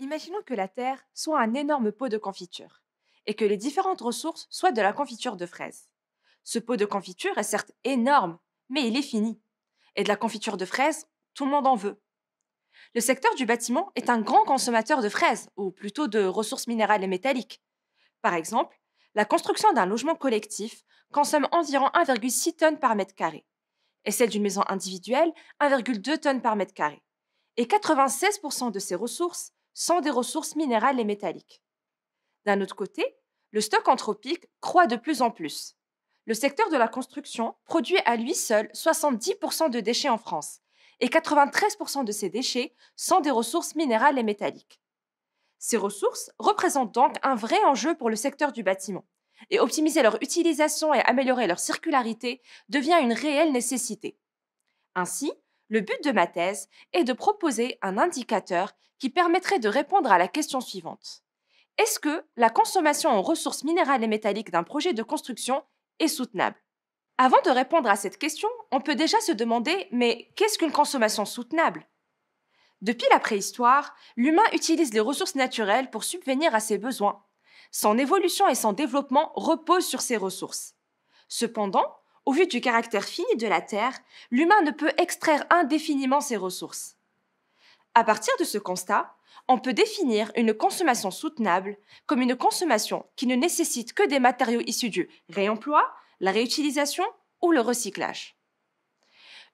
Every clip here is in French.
Imaginons que la Terre soit un énorme pot de confiture et que les différentes ressources soient de la confiture de fraises. Ce pot de confiture est certes énorme, mais il est fini. Et de la confiture de fraises, tout le monde en veut. Le secteur du bâtiment est un grand consommateur de fraises, ou plutôt de ressources minérales et métalliques. Par exemple, la construction d'un logement collectif consomme environ 1,6 tonnes par mètre carré, et celle d'une maison individuelle 1,2 tonnes par mètre carré. Et 96% de ces ressources sont des ressources minérales et métalliques. D'un autre côté, le stock anthropique croît de plus en plus. Le secteur de la construction produit à lui seul 70% de déchets en France, et 93% de ces déchets sont des ressources minérales et métalliques. Ces ressources représentent donc un vrai enjeu pour le secteur du bâtiment, et optimiser leur utilisation et améliorer leur circularité devient une réelle nécessité. Ainsi, le but de ma thèse est de proposer un indicateur qui permettrait de répondre à la question suivante. Est-ce que la consommation en ressources minérales et métalliques d'un projet de construction est soutenable? Avant de répondre à cette question, on peut déjà se demander, mais qu'est-ce qu'une consommation soutenable? Depuis la préhistoire, l'humain utilise les ressources naturelles pour subvenir à ses besoins. Son évolution et son développement reposent sur ces ressources. Cependant, au vu du caractère fini de la Terre, l'humain ne peut extraire indéfiniment ses ressources. À partir de ce constat, on peut définir une consommation soutenable comme une consommation qui ne nécessite que des matériaux issus du réemploi, la réutilisation ou le recyclage.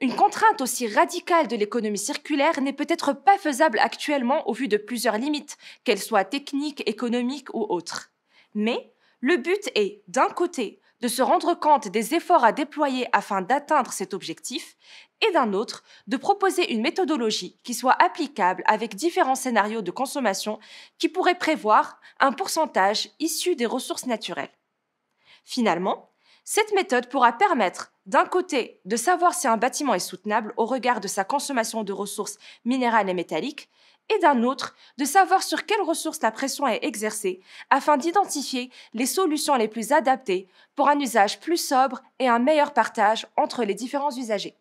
Une contrainte aussi radicale de l'économie circulaire n'est peut-être pas faisable actuellement au vu de plusieurs limites, qu'elles soient techniques, économiques ou autres. Mais le but est, d'un côté, de se rendre compte des efforts à déployer afin d'atteindre cet objectif, et d'un autre, de proposer une méthodologie qui soit applicable avec différents scénarios de consommation qui pourraient prévoir un pourcentage issu des ressources naturelles. Finalement, cette méthode pourra permettre, d'un côté, de savoir si un bâtiment est soutenable au regard de sa consommation de ressources minérales et métalliques, et d'un autre, de savoir sur quelles ressources la pression est exercée afin d'identifier les solutions les plus adaptées pour un usage plus sobre et un meilleur partage entre les différents usagers.